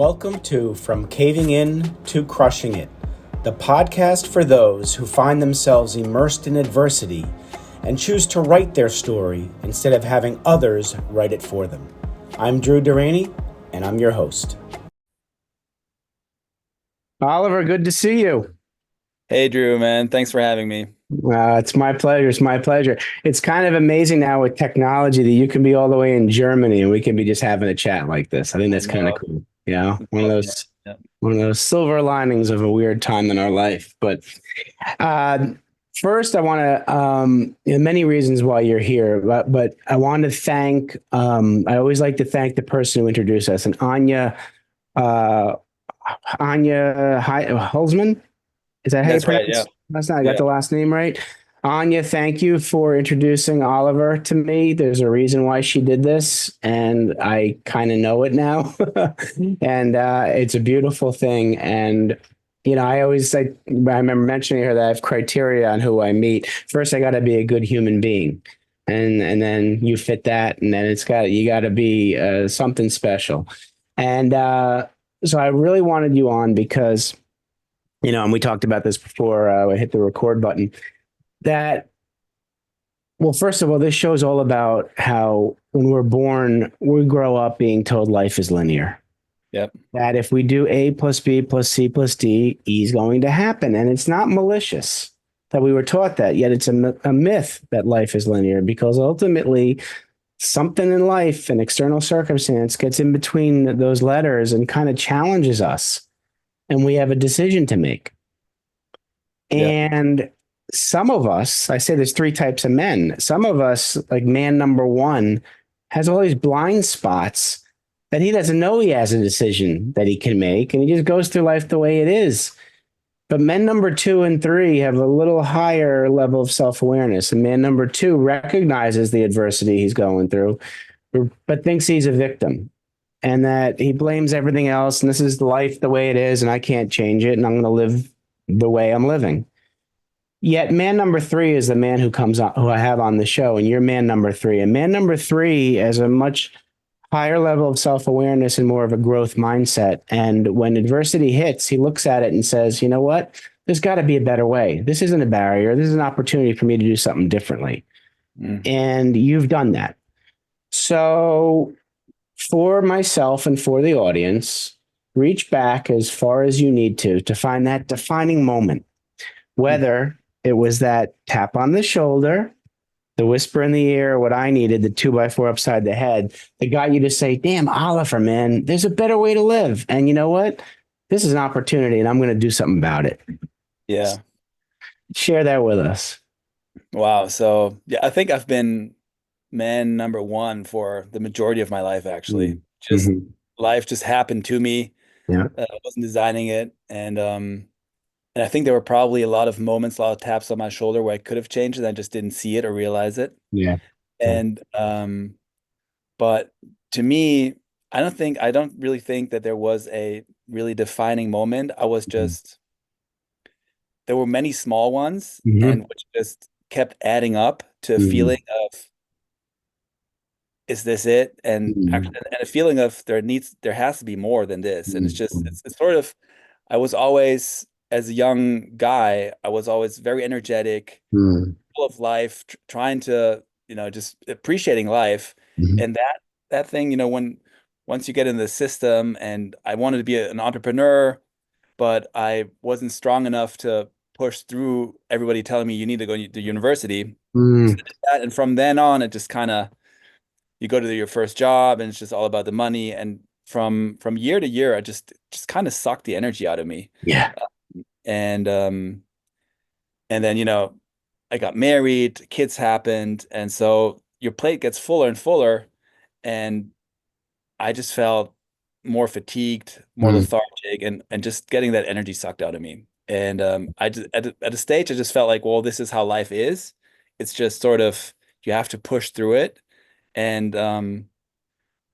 Welcome to From Caving In to Crushing It, the podcast for those who find themselves immersed in adversity and choose to write their story instead of having others write it for them. I'm Drew Deraney, and I'm your host. Oliver, good to see you. Hey, Drew, man. Thanks for having me. It's my pleasure. It's my pleasure. It's kind of amazing now with technology that you can be all the way in Germany and we can be just having a chat like this. I think that's kind of cool. One of those silver linings of a weird time in our life. But first, I want to many reasons why you're here, but I want to thank. I always like to thank the person who introduced us, and Anya Hulsman. Is that how That's you pronounce right, yeah. it? That's not, I got the last name right. Anya, thank you for introducing Oliver to me. There's a reason why she did this, and I kind of know it now. And it's a beautiful thing. And, I remember mentioning her that I have criteria on who I meet. First, I got to be a good human being. And then you fit that, and then you got to be something special. And so I really wanted you on because and we talked about this before I hit the record button, first of all, this show's all about how when we're born, we grow up being told life is linear. Yep. That if we do A plus B plus C plus D, E is going to happen. And it's not malicious that we were taught that, yet it's a myth that life is linear, because ultimately something in life, an external circumstance, gets in between those letters and kind of challenges us. And we have a decision to make. And some of us, I say there's three types of men. Some of us, like man number one, has all these blind spots that he doesn't know he has a decision that he can make. And he just goes through life the way it is. But men number 2 and 3 have a little higher level of self-awareness. And man number 2 recognizes the adversity he's going through, but thinks he's a victim. And that he blames everything else, and this is life the way it is, and I can't change it, and I'm going to live the way I'm living. Yet man number 3 is the man who I have on the show, and you're man number 3. And man number 3 has a much higher level of self-awareness and more of a growth mindset. And when adversity hits, he looks at it and says, you know what? There's got to be a better way. This isn't a barrier. This is an opportunity for me to do something differently. And you've done that. So for myself and for the audience, reach back as far as you need to find that defining moment, whether it was that tap on the shoulder, the whisper in the ear, what I needed, the 2x4 upside the head, that got you to say, damn, Oliver, man, there's a better way to live. And you know what? This is an opportunity and I'm going to do something about it. Yeah. Share that with us. Wow. So, I think I've been man number 1 for the majority of my life, actually. Life just happened to me. Yeah. I wasn't designing it. And I think there were probably a lot of moments, a lot of taps on my shoulder where I could have changed it. I just didn't see it or realize it. Yeah. And, but to me, I don't really think that there was a really defining moment. I was just, there were many small ones and which just kept adding up to a feeling of, is this it? And actually, and a feeling of there has to be more than this. And it's sort of, I was always, as a young guy, I was always very energetic, full of life, trying to, just appreciating life. And that thing, once you get in the system, and I wanted to be an entrepreneur, but I wasn't strong enough to push through everybody telling me you need to go to university. So I did that, and from then on, it just kind of, you go to your first job and it's just all about the money. And from year to year, I just kind of sucked the energy out of me. Yeah. And then, I got married, kids happened. And so your plate gets fuller and fuller. And I just felt more fatigued, more lethargic, and just getting that energy sucked out of me. And I just, at a stage, I just felt like, well, this is how life is. It's just sort of, you have to push through it. And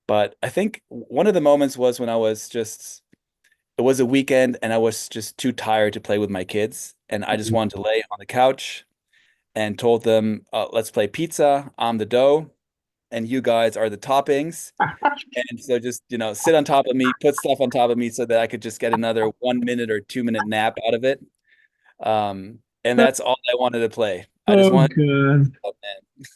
but I think one of the moments was when it was a weekend and I was just too tired to play with my kids, and I just wanted to lay on the couch and told them, let's play pizza. I'm the dough. and you guys are the toppings. And so just, sit on top of me, put stuff on top of me so that I could just get another 1 minute or 2 minute nap out of it. And that's all I wanted to play. I just Oh wanted god. to,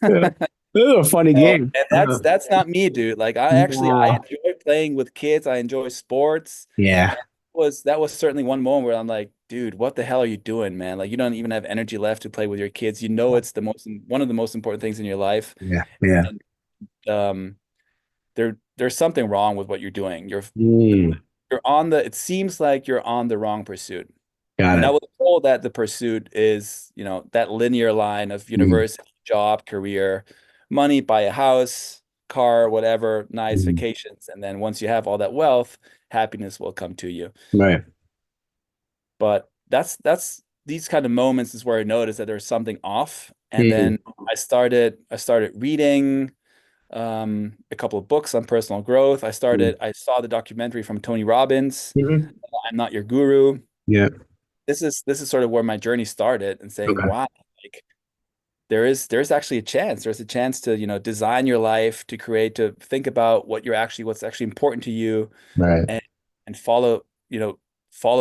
Yeah. man. This is a funny game. And that's not me, dude. Like I No. enjoy playing with kids. I enjoy sports. Yeah. And that was certainly one moment where I'm like, dude, what the hell are you doing, man? Like you don't even have energy left to play with your kids. It's one of the most important things in your life. Yeah. Yeah. And there's something wrong with what you're doing. Mm, It seems like you're on the wrong pursuit. got And I it. was told that the pursuit is, that linear line of Mm, university, job, career, money, buy a house, car, whatever, nice mm, vacations. And then once you have all that wealth, happiness will come to you. right. But that's these kind of moments is where I noticed that there's something off. And Mm, then I started reading a couple of books on personal growth. mm, I saw the documentary from Tony Robbins, mhm. I'm Not Your Guru. Yeah. This is sort of where my journey started and saying, Okay. wow, like there's actually a chance. There's a chance to, design your life, to create, to think about what's actually important to you Right. and and follow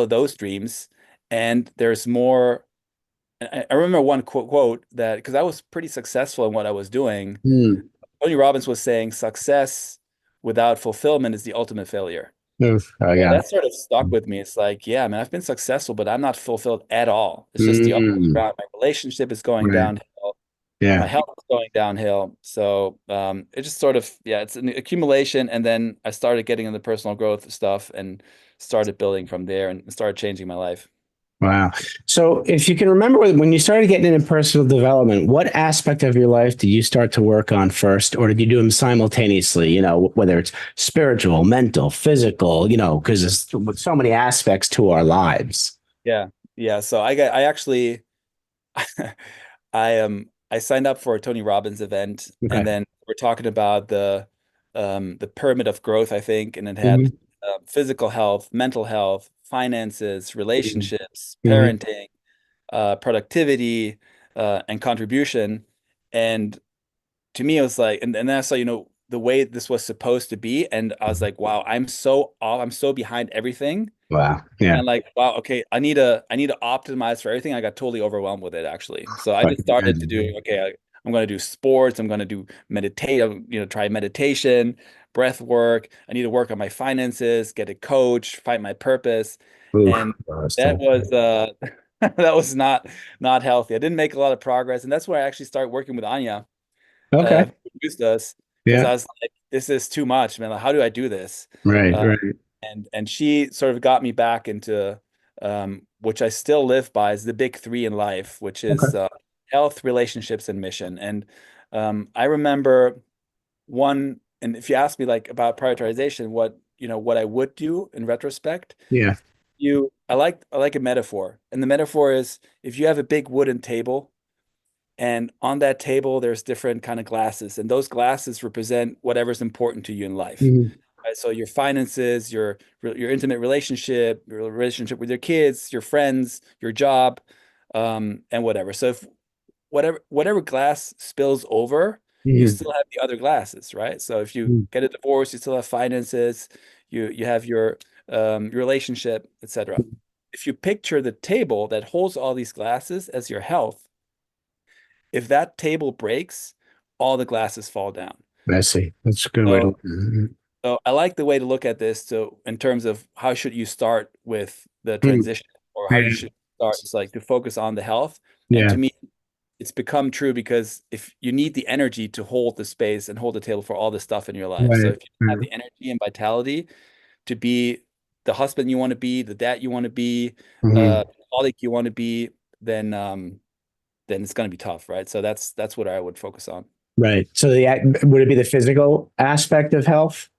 those dreams. And there's more. I remember one quote that because I was pretty successful in what I was doing. Mm. Tony Robbins was saying success without fulfillment is the ultimate failure. Oof. Oh, So yeah. that sort of stuck with me. It's like, yeah, man, I've been successful, but I'm not fulfilled at all. It's just the other way Mm. around. My relationship is going Right. downhill. My Yeah. health is going downhill. So it just sort of, yeah, it's an accumulation. And then I started getting into personal growth stuff and started building from there and started changing my life. Wow. So, if you can remember when you started getting into personal development, what aspect of your life did you start to work on first, or did you do them simultaneously? Whether it's spiritual, mental, physical, because there's so many aspects to our lives. Yeah. Yeah. So I actually, I signed up for a Tony Robbins event, and Okay. then we're talking about the pyramid of growth, I think, and it had Hmm. physical health, mental health, finances, relationships, Hmm. parenting, productivity, and contribution. And to me, it was like, and then I saw, the way this was supposed to be, and I was like, wow, I'm so off, I'm so behind everything. Wow. Yeah. And like, wow, okay, I need to optimize for everything. I got totally overwhelmed with it actually. So I Right. just started to do, okay, I'm going to do sports. I'm going to do meditate, try meditation, breath work. I need to work on my finances, get a coach, find my purpose. Oof. And Oh, that's that tough. was that was not healthy. I didn't make a lot of progress. And that's where I actually started working with Anya, Okay. who introduced us, because Yeah. I was like, this is too much, man. Like, how do I do this? Right. Uh, Right. and she sort of got me back into which I still live by is the big three in life, which is Okay. health, relationships, and mission. And I remember and if you ask me like about prioritization, what I would do in retrospect, Yeah. I like a metaphor, and the metaphor is if you have a big wooden table. And on that table, there's different kind of glasses, and those glasses represent whatever's important to you in life. Mhm. Right? So your finances, your intimate relationship, your relationship with your kids, your friends, your job, and whatever. So if whatever glass spills over, you Mhm. still have the other glasses, right? So if you Mhm. get a divorce, you still have finances, you have your relationship, etc. If you picture the table that holds all these glasses as your health, if that table breaks, all the glasses fall down. I see. That's a good way to So look at it. So I like the way to look at this. So in terms of how should you start with the Mhm. transition, or how you Yeah. should start, it's like to focus on the health. And Yeah. to me, it's become true because if you need the energy to hold the space and hold the table for all the stuff in your life. So Right. if you have Right. the energy and vitality to be the husband you want to be, the dad you want to be, Mhm. the colleague you want to be, then it's going to be tough, right? So that's what I would focus on. Right. So would it be the physical aspect of health?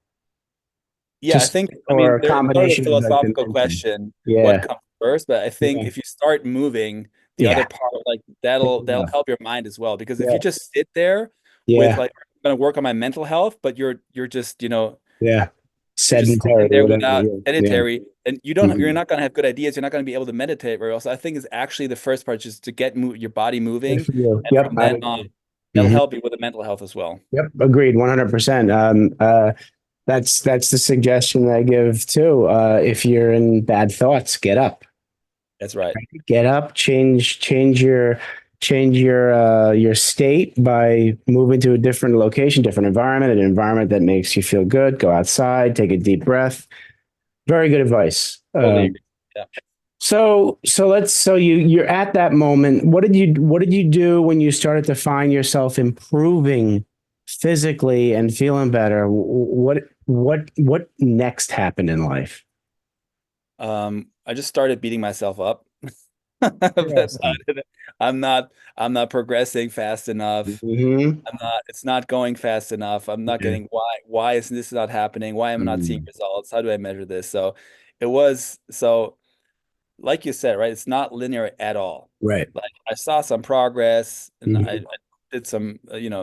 Yeah, I Just think, I or mean, a there's sort of a combination of like the philosophical mention. question, what Yeah. comes first? But I think Yeah. if you start moving, the Yeah. other part, like that'll help your mind as well. Because if Yeah. you just sit there with Yeah. like, I'm gonna work on my mental health, but you're just, Yeah. you're just sitting Sedentary, there whatever. without Yeah. Yeah. sanitary, and you're Mhm. not gonna have good ideas. You're not gonna be able to meditate very well. So I think is actually the first part, just to get your body Good moving, for you. and Yep. from I'd then on, agree. that'll Hmm. help you with the mental health as well. Yep, agreed, 100%. That's the suggestion that I give too. If you're in bad thoughts, get up. That's right. Get up, change your state by moving to a different location, different environment, an environment that makes you feel good. Go outside, take a deep breath. Very good advice. Totally agree. Yeah. So you're at that moment. What did you do when you started to find yourself improving physically and feeling better? What next happened in life? I just started beating myself up. But Interesting. I'm not progressing fast enough. Hmm. It's not going fast enough. I'm not Yeah. getting why is this not happening? Why am I not seeing Mm. results? How do I measure this? So it was so like you said, right? It's not linear at all. Right. Like I saw some progress and I Mhm. did some,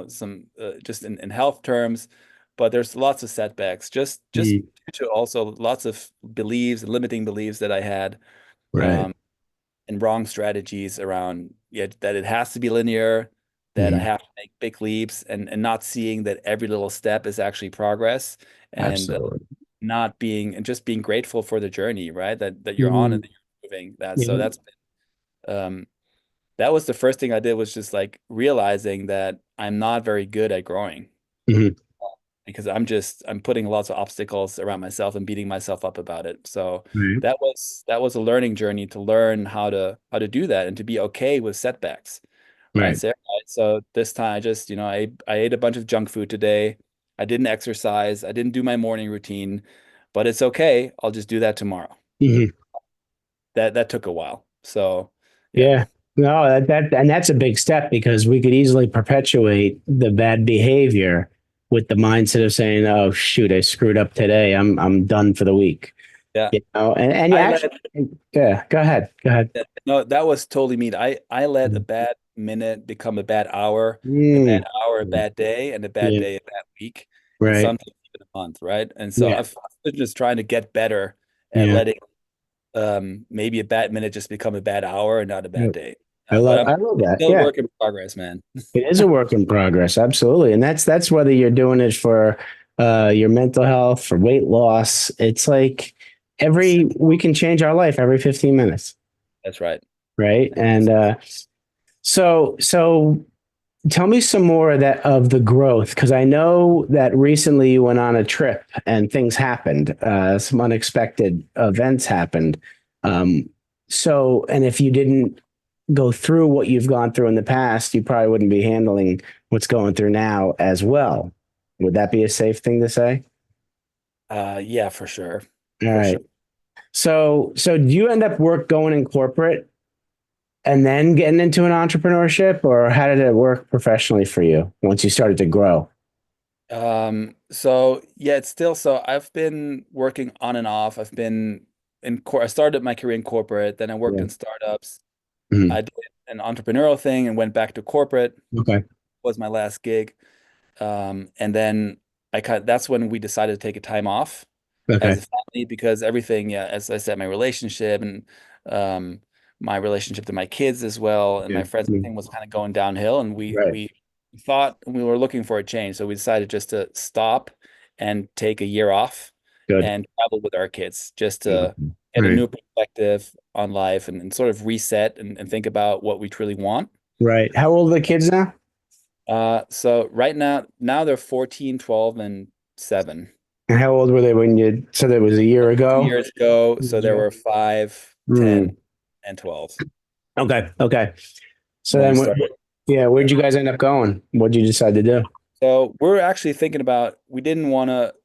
some just in health terms, but there's lots of setbacks. Just Mhm. due to also lots of beliefs, limiting beliefs that I had, Right. um, and wrong strategies around, yeah, that it has to be linear, that I Mhm. have to make big leaps, and not seeing that every little step is actually progress, and Absolutely. not being and just being grateful for the journey, right? That you're on and Mhm. that you're moving. That so Yeah. that's um that was the first thing I did, was just like realizing that I'm not very good at growing, Mhm. because I'm putting lots of obstacles around myself and beating myself up about it. So Right. that was a learning journey to learn how to do that and to be okay with setbacks. Right. Right. So, right, so this time I just, I ate a bunch of junk food today. I didn't exercise. I didn't do my morning routine, but it's okay. I'll just do that tomorrow. Mhm. That took a while. So yeah. Yeah. No, and that's a big step because we could easily perpetuate the bad behavior with the mindset of saying, "Oh shoot, I screwed up today. I'm done for the week." Yeah. You know, and you I actually, let yeah. Go ahead. Go ahead. No, that was totally me. I let a bad minute become a bad hour, a bad Mm. hour, a bad day, and a bad Yeah. day, a bad week, and Right. sometimes even a month, right? And so Yeah. I've been just trying to get better at Yeah. letting maybe a bad minute just become a bad hour and not a Yeah. bad day. I But love I'm I love that. still a Yeah. work in progress, man. It is a work in progress, absolutely, and that's whether you're doing it for your mental health, for weight loss. It's like every we can change our life every 15 minutes, That's right. right? And so tell me some more of the growth because I know that recently you went on a trip and things happened, some unexpected events happened. Um, and if you didn't go through what you've gone through in the past, you probably wouldn't be handling what's going through now as well. Would that be a safe thing to say? Yeah, for sure. All For right. sure. So do you end up going in corporate and then getting into an entrepreneurship, or how did it work professionally for you once you started to grow? So yeah, it's still so I've been working on and off. I've been I started my career in corporate, then I worked Yeah. in startups. Mhm. I did an entrepreneurial thing and went back to corporate, Okay. was my last gig. And then that's when we decided to take a time off as Okay. a family, because everything, yeah, as I said, my relationship and um, my relationship to my kids as well and Yeah. my friends, Mm. everything was kind of going downhill, and Right. we thought we were looking for a change, so we decided just to stop and take a year off Good. and travel with our kids, just to Beautiful. get a Right. new perspective on life, and sort of reset and think about what we truly want. Right. How old are the kids now? So right now they're 14, 12, and 7. And how old were they when you said it was a year Two ago? years ago, so there Yeah. were 5, 10, Mm. and 12 Okay. Okay. So when we then, started. yeah, Yeah. where'd you guys end up going? What'd you decide to do? So we're actually thinking about, we didn't want to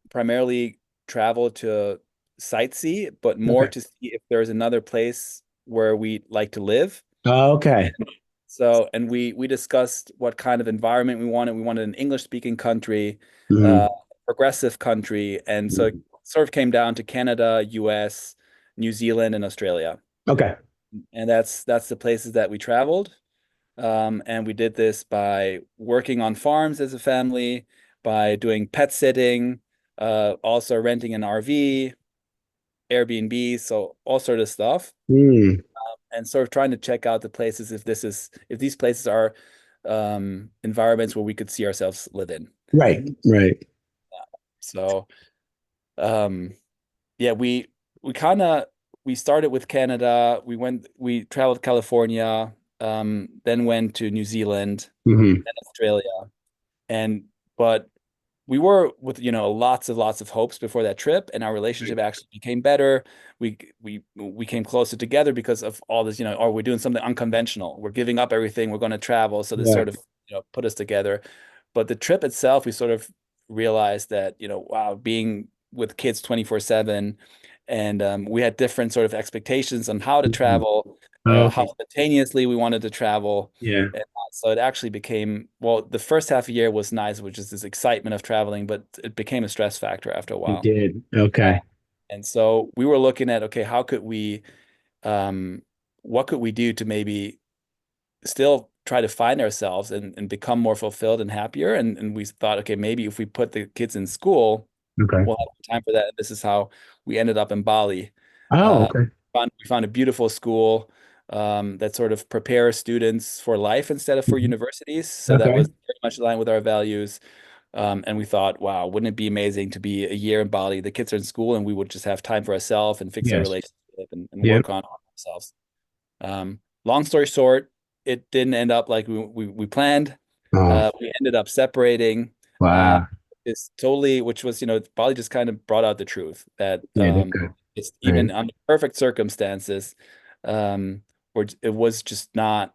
primarily travel to sightsee, but more Okay. to see if there's another place where we'd like to live. Oh, okay. So, and we discussed what kind of environment we wanted. We wanted an English speaking country, uh, Mhm. progressive country. And so it sort of came down to Canada, US, New Zealand, and Australia. Okay. And that's the places that we traveled. And we did this by working on farms as a family, by doing pet sitting, also renting an RV, Airbnb, so all sort of stuff, Mm. and sort of trying to check out the places, if these places are environments where we could see ourselves live in. Right. Right. So um, yeah, we kind of we started with Canada. We traveled California, then went to New Zealand Hmm. and Australia. And but we were with, lots of hopes before that trip, and our relationship actually became better. We came closer together because of all this, or we're doing something unconventional. We're giving up everything. We're going to travel. So this Yeah. sort of, put us together. But the trip itself, we sort of realized that, wow, being with kids 24/7, and we had different sort of expectations on how to Mhm. travel, Oh, how okay. spontaneously we wanted to travel. Yeah. And so it actually became, well, the first half of the year was nice, which is this excitement of traveling, but it became a stress factor after a You while. did. Uh, Okay. and so we were looking at, okay, um, what could we do to maybe still try to find ourselves and become more fulfilled and happier? And we thought, okay, maybe if we put the kids in school, Okay. we'll have time for that. This is how we ended up in Bali. Oh, Uh, okay. we found a beautiful school that sort of prepares students for life instead of for Mhm. universities. So that Okay. was very much aligned with our values. And we thought, wow, wouldn't it be amazing to be a year in Bali? The kids are in school and we would just have time for ourselves and fix our Yes. relationship and Yep. work on ourselves. Long story short, it didn't end up like we planned. Oh, We ended up separating. Uh, wow. it's totally, which was, Bali just kind of brought out the truth that Yeah, that's good. it's Right. even under perfect circumstances, um, where it was just not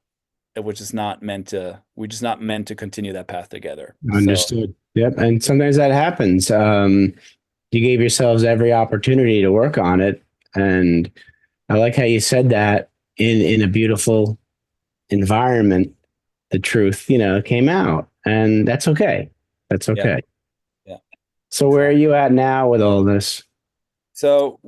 meant to, we're just not meant to continue that path together. So Understood. Yep. And sometimes that happens. You gave yourselves every opportunity to work on it. And I like how you said that in a beautiful environment, the truth, came out. And that's okay. That's yeah, okay. yeah, So where are exactly. you at now with all this? So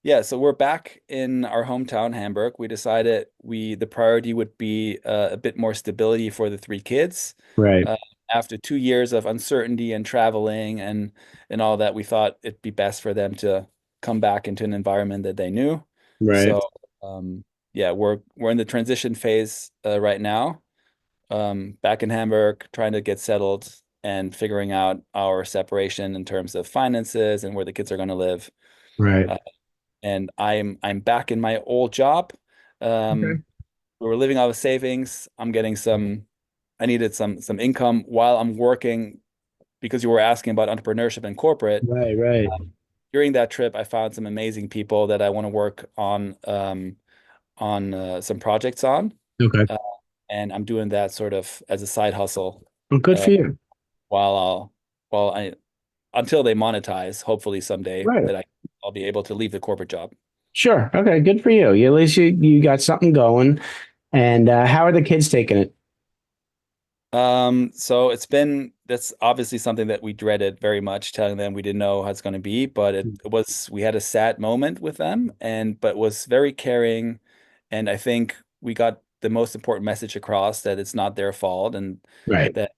yeah, so we're back in our hometown, Hamburg. We decided the priority would be a bit more stability for the three kids. Right. Uh, After 2 years of uncertainty and traveling and all that, we thought it'd be best for them to come back into an environment that they knew. Right. So yeah, we're in the transition phase right now. Back in Hamburg, trying to get settled and figuring out our separation in terms of finances and where the kids are going to live. Right. Uh, and I'm back in my old job. Okay. Um, we were living out of savings. I needed some income while I'm working because you were asking about entrepreneurship and corporate. Right. Right. During that trip, I found some amazing people that I want to work on some projects on, Okay. uh, and I'm doing that sort of as a side hustle Well, good uh, for you. while while I until they monetize. Hopefully someday Right. that I'll be able to leave the corporate job. Sure. Okay. Good for you. At least you got something going. And how are the kids taking it? So that's obviously something that we dreaded very much, telling them we didn't know how it's going to be, but we had a sad moment with them but was very caring. And I think we got the most important message across that it's not their fault and Right. that,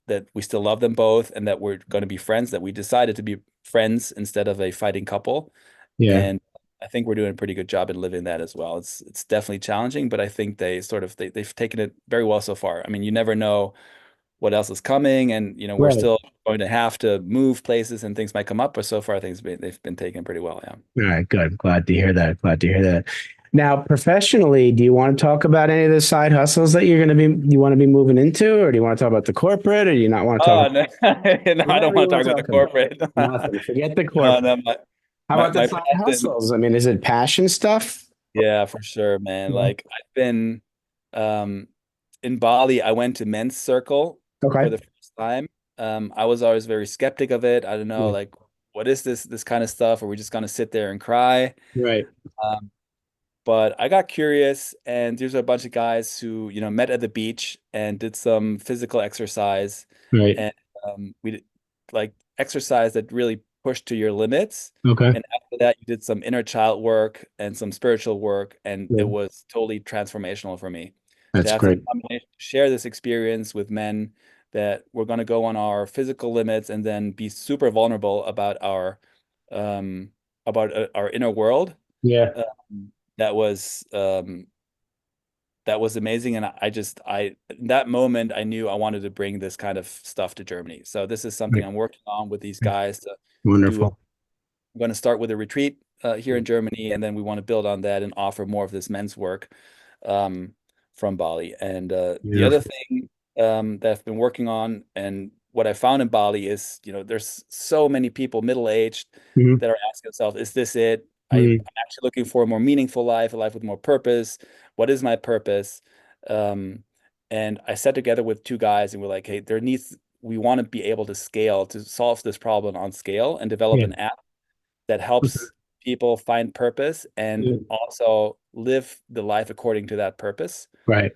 that we still love them both and that we're going to be friends, that we decided to be friends instead of a fighting couple. Yeah. And I think we're doing a pretty good job in living that as well. It's definitely challenging, but I think they've taken it very well so far. I mean, you never know what else is coming, and we're Right. still going to have to move places and things might come up, but so far they've been taken pretty well. Yeah. All right. Good. Glad to hear that. Glad to hear that. Now, professionally, do you want to talk about any of the side hustles that you want to be moving into, or do you want to talk about the corporate, or do you not want to talk Oh about no, no, I don't whatever you want to want talk to about the talk about? corporate. Nothing. Forget the No, corporate. no, How about the my side passion. hustles? I mean, is it passion stuff? Yeah, for sure, man. Yeah. Like I've been um in Bali, I went to men's circle for Okay. the first time. I was always very skeptic of it. I don't know, Yeah. like what is this kind of stuff? Are we just gonna sit there and cry? Right. Um, but I got curious, and there's a bunch of guys who, met at the beach and did some physical exercise, Right. and we did like exercise that really pushed to your limits. Okay. And after that, you did some inner child work and some spiritual work, and it Yeah. was totally transformational for me to That's have this great. combination, share this experience with men that we're going to go on our physical limits and then be super vulnerable um, about our inner world. Yeah. Um, that was that was amazing. And in that moment, I knew I wanted to bring this kind of stuff to Germany. So this is something Right. I'm working on with these guys to do. Wonderful. I'm going to start with a retreat here in Germany, and then we want to build on that and offer more of this men's work um, from Bali. And the other Beautiful. thing that I've been working on, and what I found in Bali is, there's so many people middle-aged Mhm. that are asking themselves, is this it? I'm Mhm. actually looking for a more meaningful life, a life with more purpose. What is my purpose? Um, and I sat together with two guys, and we're like, hey, we want to be able to scale, to solve this problem on scale and develop Yeah. an app that Okay. helps people find purpose and Yeah. also live the life according to that purpose. Right.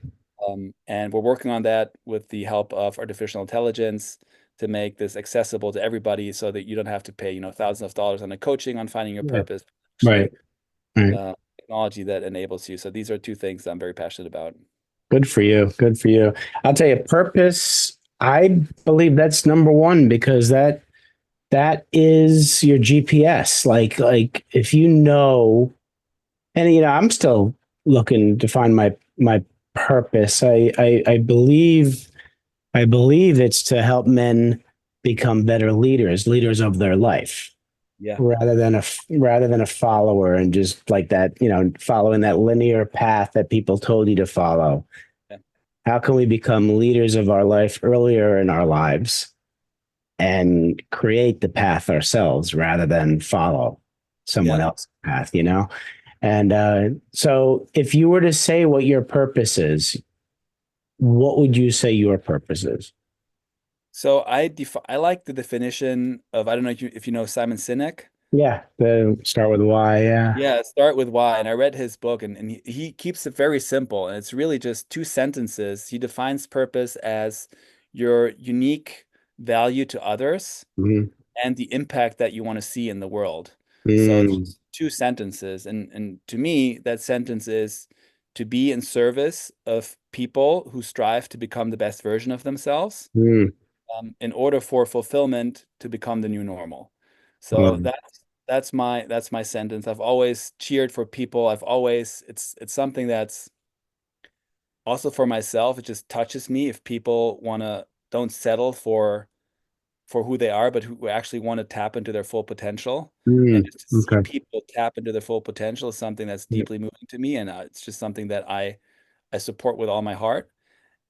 And we're working on that with the help of artificial intelligence to make this accessible to everybody so that you don't have to pay, thousands of dollars on a coaching on finding your Yeah. purpose. Right. Actually, Right. technology that enables you. So these are two things that I'm very passionate about. Good for you. Good for you. I'll tell you, purpose, I believe that's number one because that is your GPS. Like if you know, and I'm still looking to find my purpose. I believe it's to help men become better leaders of their life, Yeah. rather than a follower and just like that, following that linear path that people told you to follow. Yeah. How can we become leaders of our life earlier in our lives and create the path ourselves rather than follow someone Yeah. else's path? And so, if you were to say what your purpose is, what would you say your purpose is? So I like the definition of, I don't know if you know Simon Sinek. Yeah, the start with why. Yeah. Yeah, start with why. And I read his book, and he keeps it very simple. And it's really just two sentences. He defines purpose as your unique value to others Mm-hmm. and the impact that you want to see in the world. So it's Mm, just two sentences. And to me, that sentence is to be in service of people who strive to become the best version of themselves, mm, in order for fulfillment to become the new normal. So um, that's my sentence. I've always cheered for people. It's something that's also for myself. It just touches me if people don't settle for who they are, but who actually want to tap into their full potential. And just to see okay. people tap into their full potential is something that's Yeah, deeply moving to me, and it's just something that I support with all my heart.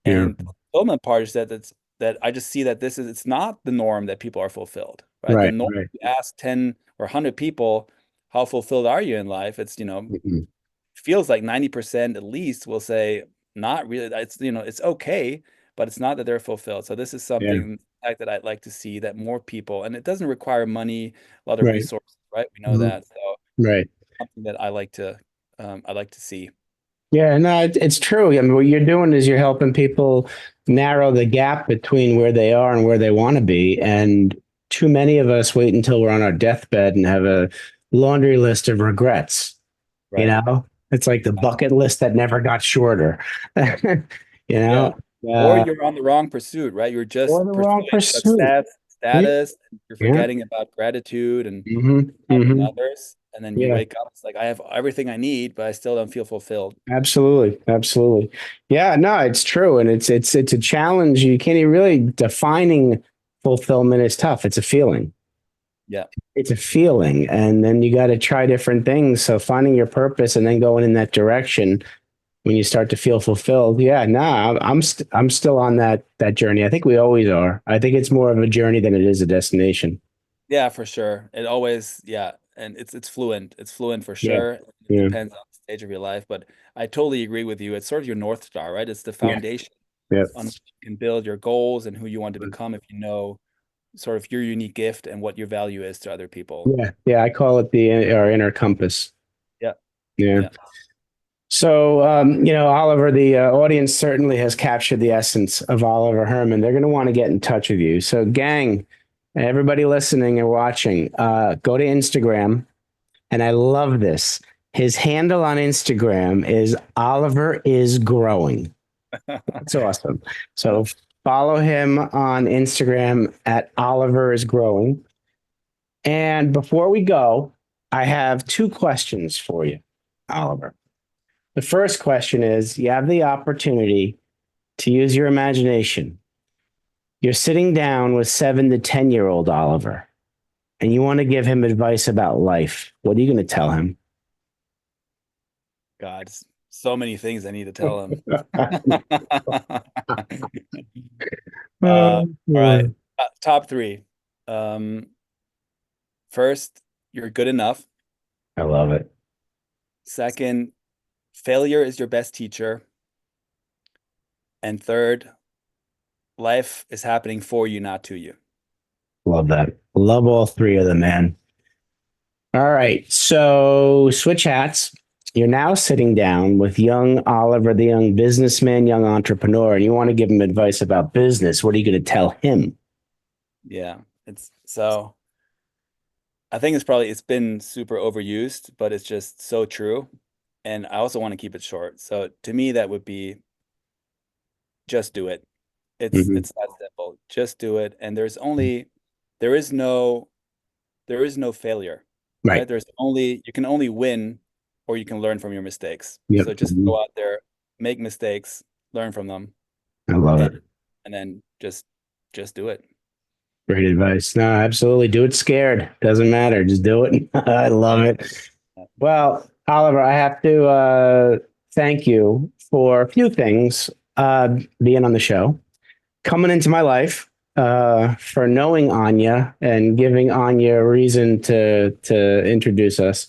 And the beautiful. fulfillment part is that I just see that it's not the norm that people are fulfilled, right? The Right. norm, Right. you ask 10 or 100 people, how fulfilled are you in life? Mhm. Feels like 90% at least will say, not really. It's okay, but it's not that they're fulfilled. So this is Yeah. something like that I'd like to see that more people, and it doesn't require money, a lot of Right. resources, right? We know Mhm. that. So Right. something that I like to see. Yeah, no, it's true. I mean, what you're doing is you're helping people narrow the gap between where they are and where they want to be. And too many of us wait until we're on our deathbed and have a laundry list of regrets. You Right. know, it's like the bucket list that never got shorter. You Yeah. know, Or you're on the wrong pursuit, right? You're or just the wrong pursuing pursuit. Yeah. status, and you're Yeah. forgetting about gratitude and Hmm. helping Hmm. others. And then you Yeah. wake up, it's like I have everything I need, but I still don't feel fulfilled. Absolutely. Absolutely. Yeah, no, it's true. And it's a challenge. You can't even really defining fulfillment is tough. It's a feeling. Yeah. It's a feeling. And then you got to try different things. So finding your purpose and then going in that direction when you start to feel fulfilled. Yeah, no, I'm still on that journey. I think we always are. I think it's more of a journey than it is a destination. Yeah, for sure. It always, yeah, and it's fluent. It's fluent for Yeah. sure. It Yeah. depends on the stage of your life, but I totally agree with you. It's sort of your North Star, right? It's the Yeah. foundation Yeah. on which you can build your goals and who you want to become if you know sort of your unique gift and what your value is to other people. Yeah. Yeah. I call it our inner compass. Yeah. Yeah. Yeah. So, Oliver, the audience certainly has captured the essence of Oliver Herrmann. They're going to want to get in touch with you. So, gang, everybody listening and watching, go to Instagram. And I love this. His handle on Instagram is Oliver is growing. That's awesome. So, follow him on Instagram at Oliver is growing. And before we go, I have two questions for you, Oliver. The first question is, you have the opportunity to use your imagination. You're sitting down with 7 to 10-year-old Oliver, and you want to give him advice about life. What are you going to tell him? God, so many things I need to tell him. All right. Top three. First, you're good enough. I love it. Second, failure is your best teacher. And third, life is happening for you, not to you. Love that. Love all three of them, man. All right. So switch hats. You're now sitting down with young Oliver, the young businessman, young entrepreneur, and you want to give him advice about business. What are you going to tell him? Yeah. I think it's been super overused, but it's just so true. And I also want to keep it short. So to me, that would be just do it. It's that simple. Just do it. And there is no failure, right? You can only win or you can learn from your mistakes. Yep. So just go out there, make mistakes, learn from them. I love it. And then just do it. Great advice. No, absolutely. Do it scared. Doesn't matter. Just do it. I love it. Well, Oliver, I have to thank you for a few things, being on the show, coming into my life, for knowing Anya and giving Anya a reason to introduce us.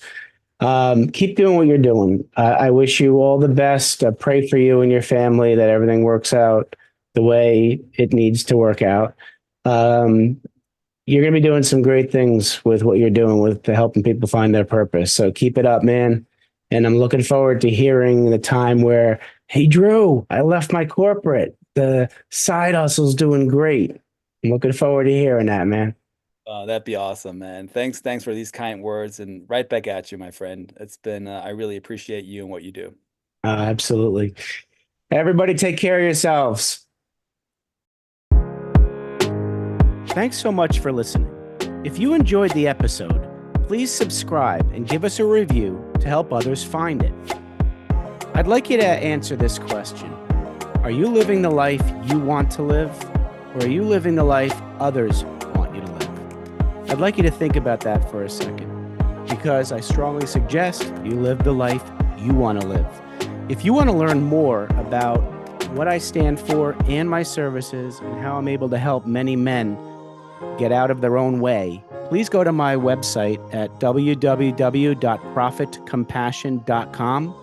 Keep doing what you're doing. I wish you all the best. I pray for you and your family that everything works out the way it needs to work out. You're going to be doing some great things with what you're doing with helping people find their purpose. So keep it up, man. And I'm looking forward to hearing the time where, hey, Drew, I left my corporate. The side hustle's doing great. I'm looking forward to hearing that, man. That'd be awesome, man. Thanks for these kind words, and right back at you, my friend. It's been, I really appreciate you and what you do. Absolutely. Everybody take care of yourselves. Thanks so much for listening. If you enjoyed the episode, please subscribe and give us a review to help others find it. I'd like you to answer this question. Are you living the life you want to live, or are you living the life others want you to live? I'd like you to think about that for a second, because I strongly suggest you live the life you want to live. If you want to learn more about what I stand for and my services and how I'm able to help many men get out of their own way, please go to my website at www.profitcompassion.com.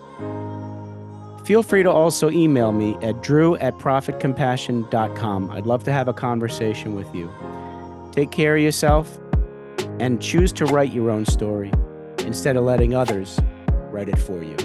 Feel free to also email me at drew@profitcompassion.com. I'd love to have a conversation with you. Take care of yourself and choose to write your own story instead of letting others write it for you.